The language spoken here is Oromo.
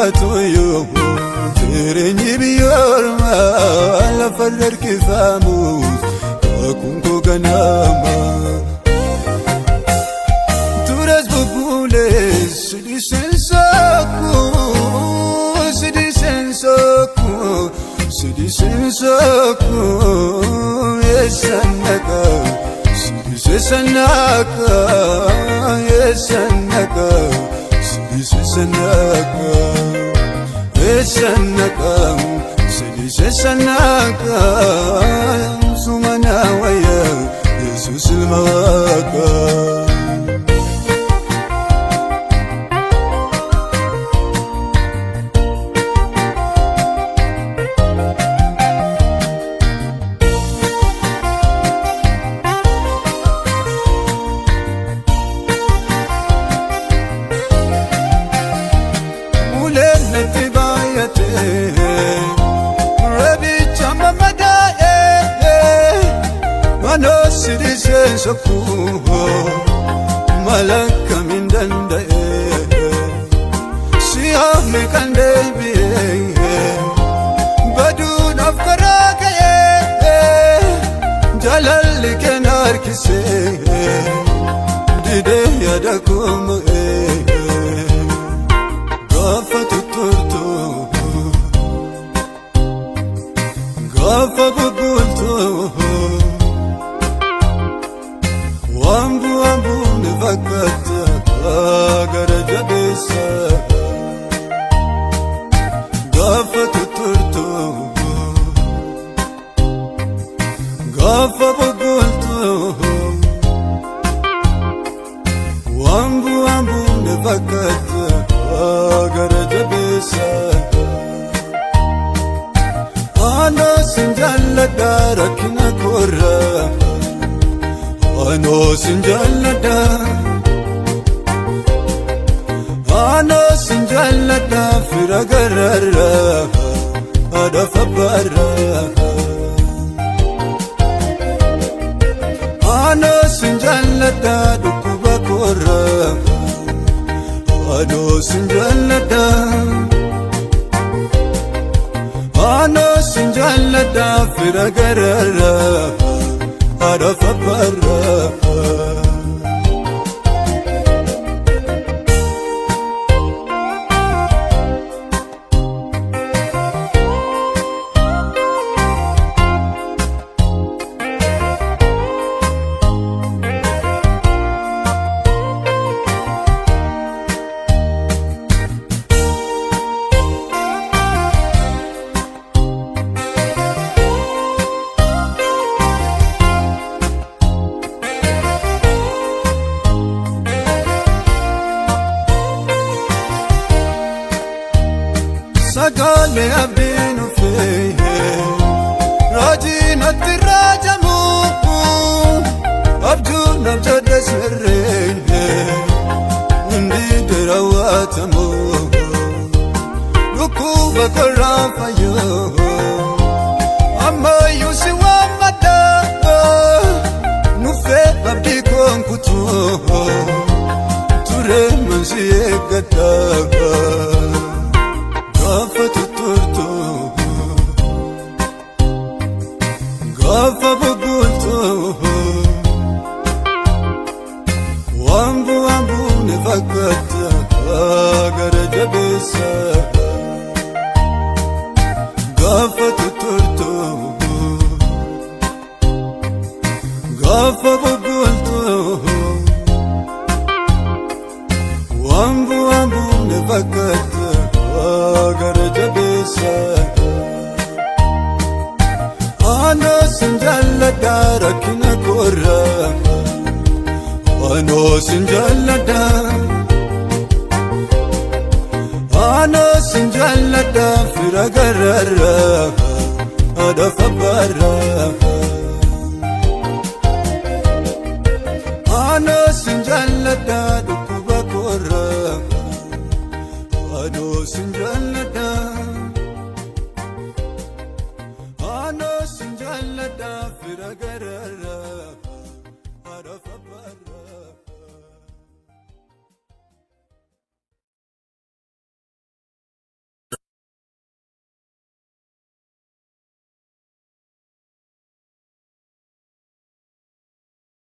Batuyo Tirinyi biyorma La fadar kifamus Kakunko ganama Turas bubules Sidi sensaku Sidi sensaku Sidi sensaku Yesanaka Sidi sesanaka Yesanaka Senaka, Senaka, Senaka, Sumana waya, Jesus ilmaka. Sidi sensaku malaka mindanda Siyame kandebi badu nafkaraka Jalal kenar kise dide yadakum Gafa tuturtu Gafa bubultu Wambu nefakata agaraja besa Gafa tuturtu Gafa bugultu Wambu nefakata agaraja besa Ano sinjala darakina korra Ano sinjalada firagarara ada fabara Ano sinjalada dukubakora Ano sinjalada Ano sinjalada firagarara ada fabara Sagale abinu feye Rajina tirajamu Abdu nabjada sirreye Undi dirawatamu Lukuba korafayo Amma yusi wamada Nufe abdi konkutu Ture mansi egata Gafa tuturtu Gafa bugultu Wambu nefakata agaraja besa Gafa tuturtu Gafa bugultu Wambu nefakata agaraja besa Ano sinjalada rakina korra Ano sinjalada Ano sinjalada firagarara ada fabara Ano sinjalada dukubakora Ano sinjalada Ano sinjalada firagarara